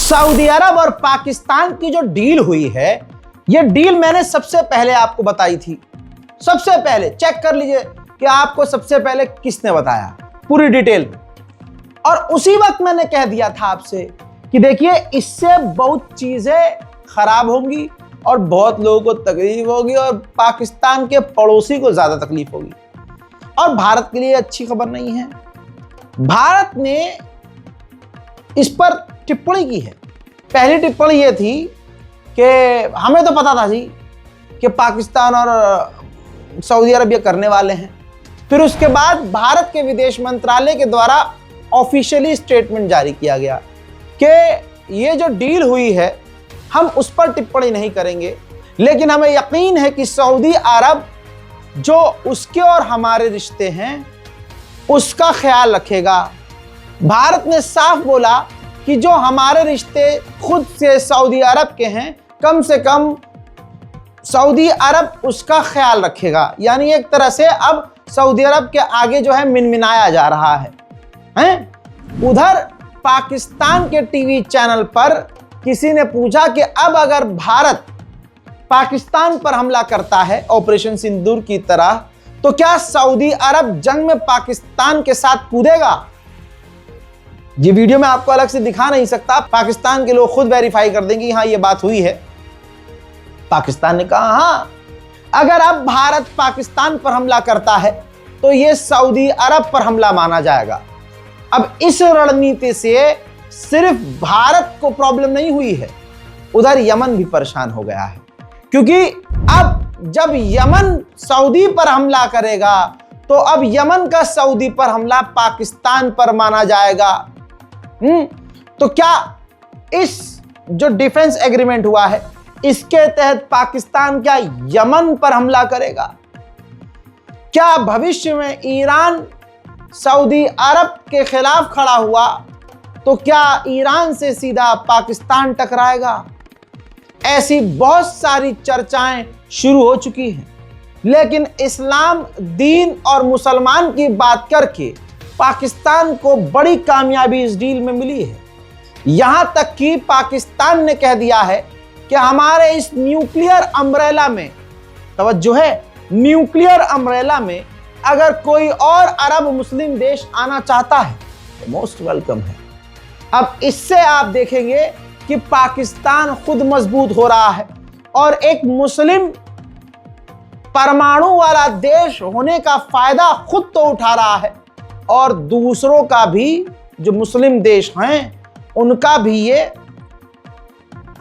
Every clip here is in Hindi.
सऊदी अरब और पाकिस्तान की जो डील हुई है, यह डील मैंने सबसे पहले आपको बताई थी। सबसे पहले चेक कर लीजिए कि आपको सबसे पहले किसने बताया पूरी डिटेल में। और उसी वक्त मैंने कह दिया था आपसे कि देखिए इससे बहुत चीजें खराब होंगी और बहुत लोगों को तकलीफ होगी और पाकिस्तान के पड़ोसी को ज्यादा तकलीफ होगी और भारत के लिए अच्छी खबर नहीं है। भारत ने इस पर टिप्पणी की है। पहली टिप्पणी यह थी कि हमें तो पता था जी कि पाकिस्तान और सऊदी अरब ये करने वाले हैं। फिर उसके बाद भारत के विदेश मंत्रालय के द्वारा ऑफिशियली स्टेटमेंट जारी किया गया कि ये जो डील हुई है हम उस पर टिप्पणी नहीं करेंगे, लेकिन हमें यकीन है कि सऊदी अरब जो उसके और हमारे रिश्ते हैं उसका ख्याल रखेगा। भारत ने साफ बोला कि जो हमारे रिश्ते खुद से सऊदी अरब के हैं, कम से कम सऊदी अरब उसका ख्याल रखेगा। यानी एक तरह से अब सऊदी अरब के आगे जो है मिनमिनाया जा रहा है। उधर पाकिस्तान के टीवी चैनल पर किसी ने पूछा कि अब अगर भारत पाकिस्तान पर हमला करता है ऑपरेशन सिंदूर की तरह, तो क्या सऊदी अरब जंग में पाकिस्तान के साथ कूदेगा? ये वीडियो मैं आपको अलग से दिखा नहीं सकता, पाकिस्तान के लोग खुद वेरीफाई कर देंगे हाँ ये बात हुई है। पाकिस्तान ने कहा हाँ, अगर अब भारत पाकिस्तान पर हमला करता है तो यह सऊदी अरब पर हमला माना जाएगा। अब इस रणनीति से सिर्फ भारत को प्रॉब्लम नहीं हुई है, उधर यमन भी परेशान हो गया है, क्योंकि अब जब यमन सऊदी पर हमला करेगा तो अब यमन का सऊदी पर हमला पाकिस्तान पर माना जाएगा। तो क्या इस जो डिफेंस एग्रीमेंट हुआ है इसके तहत पाकिस्तान क्या यमन पर हमला करेगा? क्या भविष्य में ईरान सऊदी अरब के खिलाफ खड़ा हुआ तो क्या ईरान से सीधा पाकिस्तान टकराएगा? ऐसी बहुत सारी चर्चाएं शुरू हो चुकी हैं, लेकिन इस्लाम दीन और मुसलमान की बात करके पाकिस्तान को बड़ी कामयाबी इस डील में मिली है। यहां तक कि पाकिस्तान ने कह दिया है कि हमारे इस न्यूक्लियर अम्ब्रेला में, तवज्जो है, न्यूक्लियर अम्ब्रेला में अगर कोई और अरब मुस्लिम देश आना चाहता है तो मोस्ट वेलकम है। अब इससे आप देखेंगे कि पाकिस्तान खुद मजबूत हो रहा है और एक मुस्लिम परमाणु वाला देश होने का फायदा खुद तो उठा रहा है और दूसरों का भी, जो मुस्लिम देश हैं उनका भी ये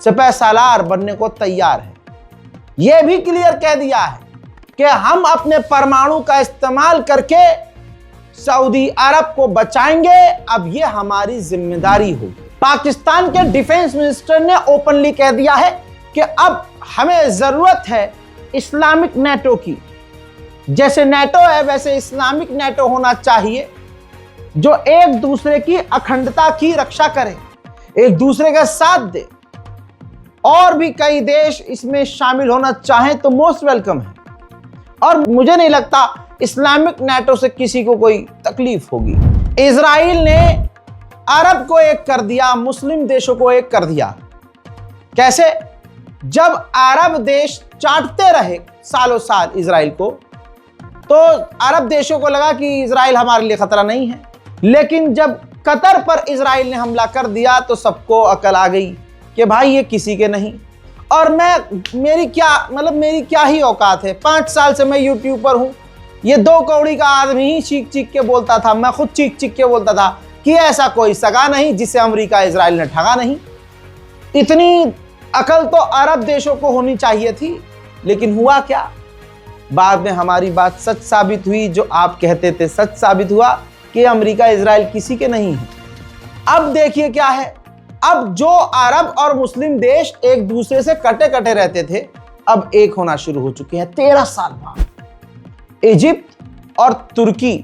सिपह सालार बनने को तैयार है। यह भी क्लियर कह दिया है कि हम अपने परमाणु का इस्तेमाल करके सऊदी अरब को बचाएंगे, अब यह हमारी जिम्मेदारी होगी। पाकिस्तान के डिफेंस मिनिस्टर ने ओपनली कह दिया है कि अब हमें जरूरत है इस्लामिक नेटो की। जैसे नेटो है वैसे इस्लामिक नेटो होना चाहिए, जो एक दूसरे की अखंडता की रक्षा करे, एक दूसरे का साथ दे। और भी कई देश इसमें शामिल होना चाहें तो मोस्ट वेलकम है और मुझे नहीं लगता इस्लामिक नेटो से किसी को कोई तकलीफ होगी। इजराइल ने अरब को एक कर दिया, मुस्लिम देशों को एक कर दिया। कैसे? जब अरब देश चाटते रहे सालों साल इजराइल को, तो अरब देशों को लगा कि इजराइल हमारे लिए खतरा नहीं है, लेकिन जब कतर पर इजराइल ने हमला कर दिया तो सबको अकल आ गई कि भाई ये किसी के नहीं। और मेरी क्या ही औकात है। 5 साल से मैं यूट्यूब पर हूं, ये 2 कौड़ी का आदमी ही चीख चीख के बोलता था, मैं खुद चीख चीख के बोलता था कि ऐसा कोई सगा नहीं जिसे अमेरिका इजराइल ने ठगा नहीं। इतनी अकल तो अरब देशों को होनी चाहिए थी, लेकिन हुआ क्या? बाद में हमारी बात सच साबित हुई, जो आप कहते थे सच साबित हुआ कि अमेरिका इजराइल किसी के नहीं है। अब देखिए क्या है, अब जो अरब और मुस्लिम देश एक दूसरे से कटे कटे रहते थे, अब एक होना शुरू हो चुके हैं 13 साल बाद। इजिप्ट और तुर्की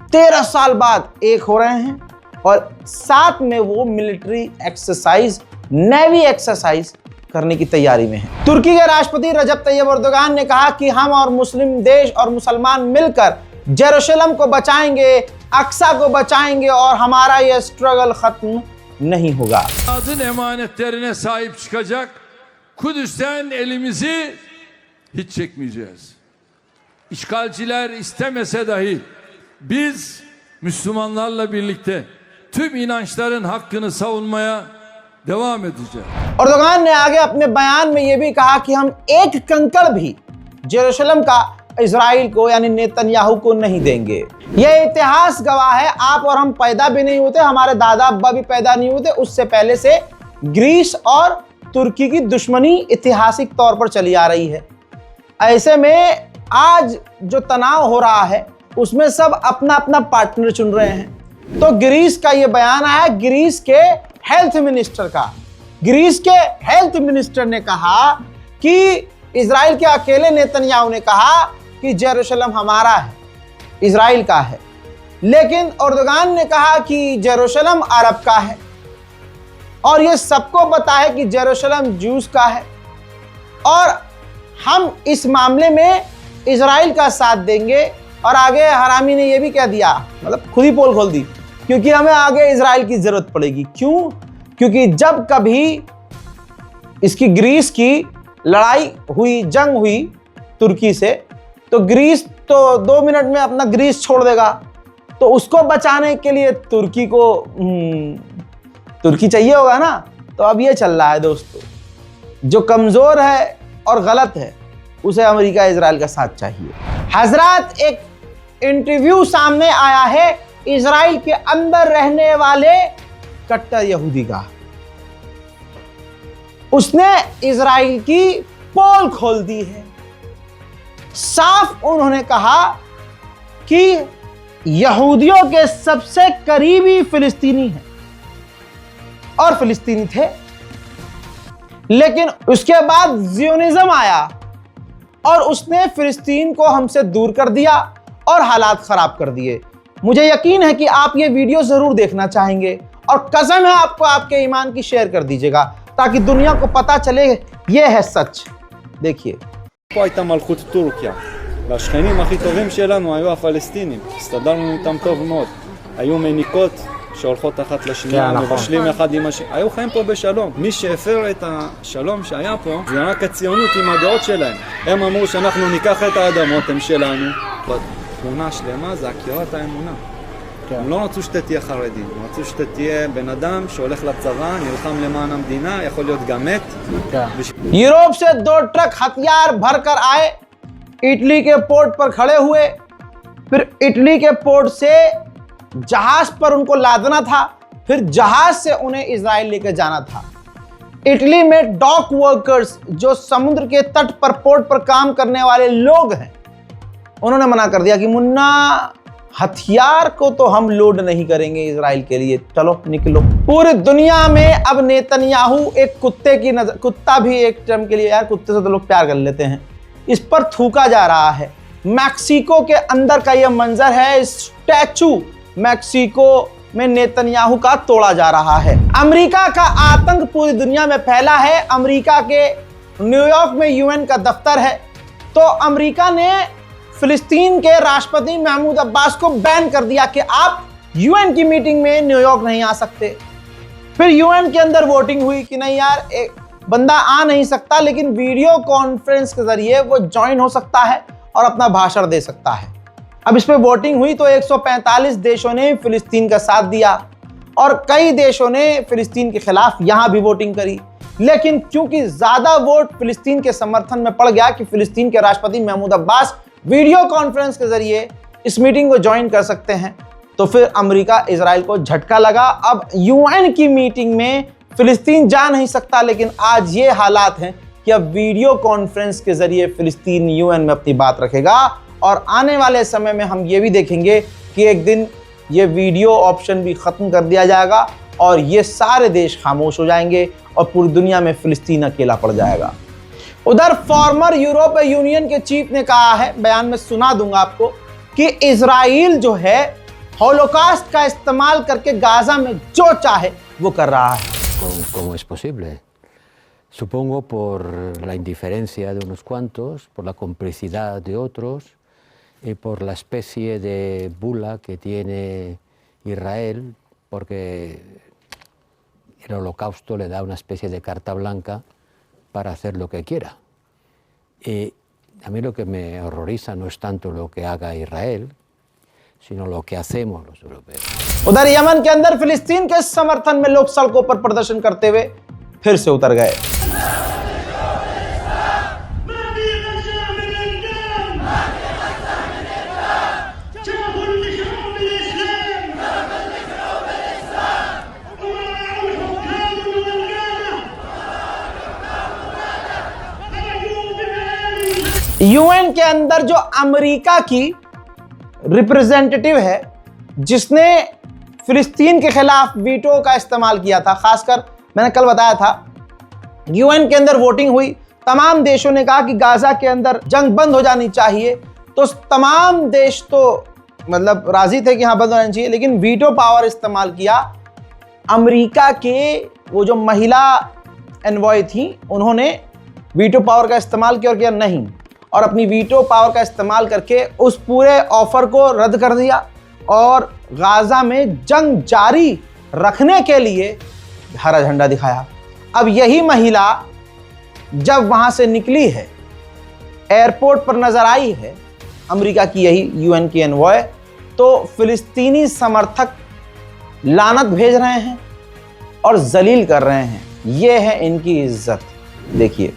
13 साल बाद एक हो रहे हैं और साथ में वो मिलिट्री एक्सरसाइज, नेवी एक्सरसाइज करने की तैयारी में है। तुर्की के राष्ट्रपति रजब तैयब एर्दोगान ने कहा कि हम और मुस्लिम देश और मुसलमान मिलकर जेरूशलम को बचाएंगे, अक्सा को बचाएंगे और हमारा यह स्ट्रगल खत्म नहीं होगा। Adın emanetlerine sahip çıkacak. Kudüs'ten elimizi hiç çekmeyeceğiz. İşgalciler istemese dahi biz Müslümanlarla birlikte tüm inançların hakkını savunmaya devam edeceğiz. Erdogan ने आगे अपने बयान में यह भी कहा कि हम एक कंकड़ भी जेरूशलेम का इजराइल को यानी नेतन्याहू को नहीं देंगे। यह इतिहास गवाह है, आप और हम पैदा भी नहीं होते, हमारे दादा अब्बा भी पैदा नहीं होते, उससे पहले से ग्रीस और तुर्की की दुश्मनी ऐतिहासिक तौर पर चली आ रही है। ऐसे में आज जो तनाव हो रहा है उसमें सब अपना अपना पार्टनर चुन रहे हैं। तो ग्रीस का यह बयान आया, ग्रीस के हेल्थ मिनिस्टर का। ग्रीस के हेल्थ मिनिस्टर ने कहा कि इजराइल के अकेले नेतन्याहू ने कहा कि जेरूशलेम हमारा है, इजराइल का है, लेकिन अर्दोगान ने कहा कि जेरूशलेम अरब का है और यह सबको पता है कि जेरूशलेम ज्यूस का है और हम इस मामले में इजराइल का साथ देंगे। और आगे हरामी ने यह भी कह दिया, मतलब खुद ही पोल खोल दी, क्योंकि हमें आगे इजराइल की जरूरत पड़ेगी। क्यों? क्योंकि जब कभी इसकी ग्रीस की लड़ाई हुई, जंग हुई तुर्की से, तो ग्रीस तो 2 मिनट में अपना ग्रीस छोड़ देगा, तो उसको बचाने के लिए तुर्की को तुर्की चाहिए होगा ना। तो अब ये चल रहा है दोस्तों, जो कमजोर है और गलत है उसे अमेरिका इजराइल का साथ चाहिए। हजरत, एक इंटरव्यू सामने आया है इजराइल के अंदर रहने वाले कट्टर यहूदी का। उसने इजराइल की पोल खोल दी है। साफ उन्होंने कहा कि यहूदियों के सबसे करीबी फिलिस्तीनी हैं और फिलिस्तीनी थे, लेकिन उसके बाद जियोनिज्म आया और उसने फिलिस्तीन को हमसे दूर कर दिया और हालात खराब कर दिए। मुझे यकीन है कि आप ये वीडियो जरूर देखना चाहेंगे और कसम है आपको, आपके ईमान की शेयर कर दीजिएगा ताकि दुनिया को पता चले ये है सच। देखिए, פה הייתה מלכות טורקיה, והשכנים הכי טובים שלנו היו הפלסטינים, הסתדרנו איתם טוב מאוד, היו מניקות שהולכות אחת לשנייה, מבשלים אחד עם השני, היו חיים פה בשלום. מי שהפר את השלום שהיה פה זה רק הציונות עם הדעות שלהם. הם אמרו שאנחנו ניקח את האדמות, הם שלנו. תמונה שלמה זה עקירת האמונה. הם לא רצו שאתה תהיה חרדי, הם רצו שאתה תהיה בן אדם שהולך לצבא, נלחם למען המדינה, יכול להיות גם מת. यूरोप से 2 ट्रक हथियार भरकर आए, इटली के पोर्ट पर खड़े हुए, फिर इटली के पोर्ट से जहाज पर उनको लादना था, फिर जहाज से उन्हें इजराइल लेकर जाना था। इटली में डॉक वर्कर्स, जो समुद्र के तट पर पोर्ट पर काम करने वाले लोग हैं, उन्होंने मना कर दिया कि मुन्ना हथियार को तो हम लोड नहीं करेंगे इजराइल के लिए, चलो निकलो। पूरी दुनिया में अब नेतन्याहू एक कुत्ते की नजर, कुत्ता भी एक टर्म के लिए, यार कुत्ते से तो लोग प्यार कर लेते हैं, इस पर थूका जा रहा है। मैक्सिको के अंदर का यह मंजर है, स्टैचू मैक्सिको में नेतन्याहू का तोड़ा जा रहा है। अमेरिका का आतंक पूरी दुनिया में फैला है। अमेरिका के न्यूयॉर्क में यूएन का दफ्तर है, तो अमेरिका ने फिलिस्तीन के राष्ट्रपति महमूद अब्बास को बैन कर दिया कि आप यूएन की मीटिंग में न्यूयॉर्क नहीं आ सकते। फिर यूएन के अंदर वोटिंग हुई कि नहीं यार, एक बंदा आ नहीं सकता लेकिन वीडियो कॉन्फ्रेंस के जरिए वो ज्वाइन हो सकता है और अपना भाषण दे सकता है। अब इस पे वोटिंग हुई तो 145 देशों ने फिलिस्तीन का साथ दिया और कई देशों ने फिलिस्तीन के खिलाफ यहां भी वोटिंग करी, लेकिन क्योंकि ज्यादा वोट फिलिस्तीन के समर्थन में पड़ गया कि फिलिस्तीन के राष्ट्रपति महमूद अब्बास वीडियो कॉन्फ्रेंस के जरिए इस मीटिंग को ज्वाइन कर सकते हैं, तो फिर अमेरिका इजराइल को झटका लगा। अब यूएन की मीटिंग में फिलिस्तीन जा नहीं सकता, लेकिन आज ये हालात हैं कि अब वीडियो कॉन्फ्रेंस के जरिए फिलिस्तीन यूएन में अपनी बात रखेगा और आने वाले समय में हम ये भी देखेंगे कि एक दिन ये वीडियो ऑप्शन भी खत्म कर दिया जाएगा और ये सारे देश खामोश हो जाएंगे और पूरी दुनिया में फिलिस्तीन अकेला पड़ जाएगा। उधर फॉर्मर यूरोपीय यूनियन के चीफ ने कहा है, बयान में सुना दूंगा आपको, कि इजराइल जो है होलोकॉस्ट का इस्तेमाल करके गाजा में जो चाहे वो कर रहा है। ¿Cómo es posible? Supongo por la indiferencia de unos cuantos, por la complicidad de otros y por la especie de bula que tiene Israel, porque el Holocausto le da una especie de carta blanca para hacer lo que quiera. A mí lo que me horroriza no es tanto lo que haga Israel, sino lo que hacemos los europeos. उधर यमन के अंदर फिलिस्तीन के समर्थन में लोग सड़कों पर प्रदर्शन करते हुए फिर से उतर गए। यूएन के अंदर जो अमेरिका की रिप्रेजेंटेटिव है, जिसने फिलिस्तीन के खिलाफ वीटो का इस्तेमाल किया था, खासकर मैंने कल बताया था, यूएन के अंदर वोटिंग हुई, तमाम देशों ने कहा कि गाजा के अंदर जंग बंद हो जानी चाहिए, तो तमाम देश तो मतलब राजी थे कि हाँ बंद होना चाहिए, लेकिन वीटो पावर इस्तेमाल किया अमेरिका के वो जो महिला एनवॉय थी, उन्होंने वीटो पावर का इस्तेमाल किया और किया नहीं, और अपनी वीटो पावर का इस्तेमाल करके उस पूरे ऑफर को रद्द कर दिया और गाजा में जंग जारी रखने के लिए हरा झंडा दिखाया। अब यही महिला जब वहां से निकली है, एयरपोर्ट पर नजर आई है अमेरिका की यही यूएन की एनवॉय, तो फिलिस्तीनी समर्थक लानत भेज रहे हैं और जलील कर रहे हैं। ये है इनकी इज्जत। देखिए,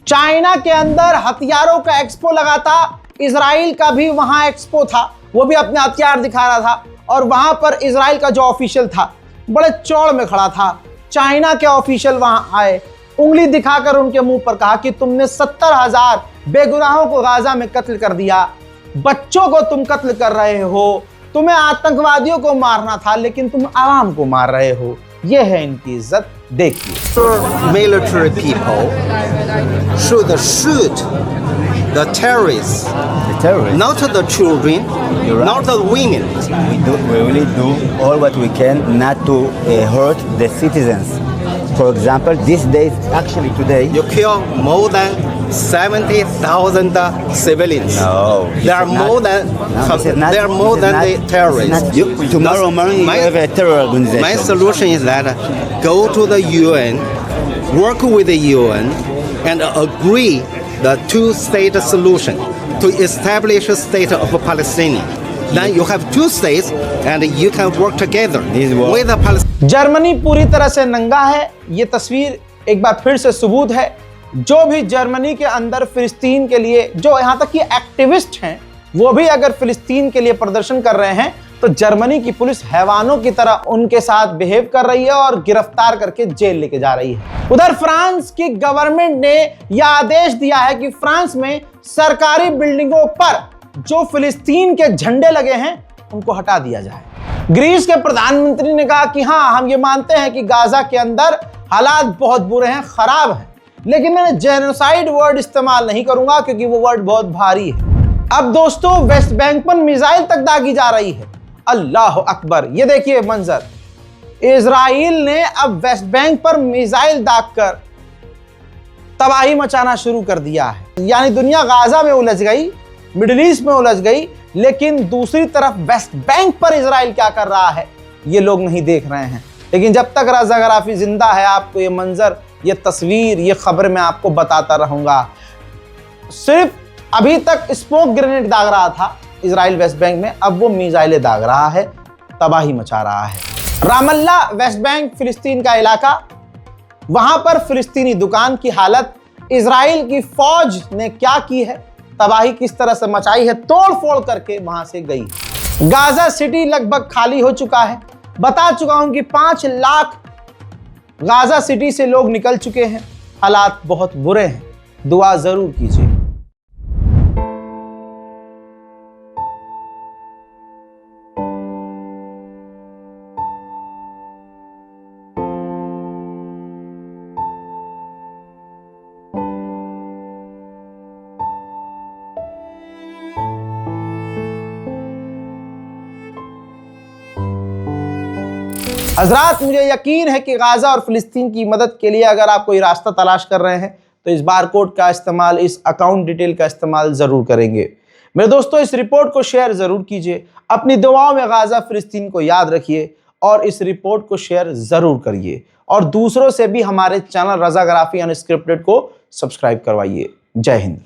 चाइना के अंदर हथियारों का एक्सपो लगा था, इजराइल का भी वहां एक्सपो था, वो भी अपने हथियार दिखा रहा था, और वहां पर इजराइल का जो ऑफिशियल था बड़े चौड़ में खड़ा था। चाइना के ऑफिशियल वहां आए, उंगली दिखाकर उनके मुंह पर कहा कि तुमने 70,000 बेगुनाहों को गाजा में कत्ल कर दिया, बच्चों को तुम कत्ल कर रहे हो, तुम्हें आतंकवादियों को मारना था लेकिन तुम आवाम को मार रहे हो। यह है इनकी इज्जत। देखिए, military people should shoot the terrorists, not the children, not the women. We really do all what we can not to hurt the citizens. For example, these days, actually today, You kill more than 70,000 civilians. No, There are more than the terrorists. tomorrow morning you My- have a terror organization. My solution is that go to the UN, work with the UN, and agree the two-state solution to establish a state of Palestine. Then you have two states, and you can work together This is what- with the Palestinians. Germany पूरी तरह से नंगा है। ये तस्वीर एक बार फिर से सबूत है, जो भी जर्मनी के अंदर फिलिस्तीन के लिए, जो यहाँ तक कि एक्टिविस्ट हैं, वो भी अगर फिलिस्तीन के लिए प्रदर्शन कर रहे हैं तो जर्मनी की पुलिस हैवानों की तरह उनके साथ बिहेव कर रही है और गिरफ्तार करके जेल लेके जा रही है। उधर फ्रांस की गवर्नमेंट ने यह आदेश दिया है कि फ्रांस में सरकारी बिल्डिंगों पर जो फिलिस्तीन के झंडे लगे हैं उनको हटा दिया जाए। ग्रीस के प्रधानमंत्री ने कहा कि हाँ, हम ये मानते हैं कि गाजा के अंदर हालात बहुत बुरे हैं, खराब हैं, लेकिन मैंने जेनोसाइड वर्ड इस्तेमाल नहीं करूंगा क्योंकि वो वर्ड बहुत भारी है। अब दोस्तों, वेस्ट बैंक पर मिसाइल तक दागी जा रही है। अल्लाह अकबर, ये देखिए मंजर, इजराइल ने अब वेस्ट बैंक पर मिसाइल दागकर तबाही मचाना शुरू कर दिया है। यानी दुनिया गाजा में उलझ गई, मिडिल ईस्ट में उलझ गई, लेकिन दूसरी तरफ वेस्ट बैंक पर इजराइल क्या कर रहा है ये लोग नहीं देख रहे हैं। लेकिन जब तक रज़ा गराफी जिंदा है, आपको ये मंजर, ये तस्वीर, ये खबर मैं आपको बताता रहूंगा। सिर्फ अभी तक स्मोक ग्रेनेड दाग रहा था इजराइल वेस्ट बैंक में, अब वो मिसाइलें दाग रहा है, तबाही मचा रहा है। रामल्ला वेस्ट बैंक फिलिस्तीन का इलाका, वहां पर फिलिस्तीनी दुकान की हालत, इजराइल की फौज ने क्या की है, तबाही किस तरह से मचाई है, तोड़ फोड़ करके वहां से गई। गाजा सिटी लगभग खाली हो चुका है। बता चुका हूं कि 5 लाख गाजा सिटी से लोग निकल चुके हैं। हालात बहुत बुरे हैं, दुआ जरूर कीजिए। हजरात, मुझे यकीन है कि गाजा और फिलिस्तीन की मदद के लिए अगर आप कोई रास्ता तलाश कर रहे हैं तो इस बारकोड का इस्तेमाल, इस अकाउंट डिटेल का इस्तेमाल ज़रूर करेंगे। मेरे दोस्तों, इस रिपोर्ट को शेयर ज़रूर कीजिए, अपनी दुआओं में गाजा फिलिस्तीन को याद रखिए और इस रिपोर्ट को शेयर ज़रूर करिए और दूसरों से भी हमारे चैनल रज़ाग्राफी अनस्क्रिप्टेड को सब्सक्राइब करवाइए। जय हिंद।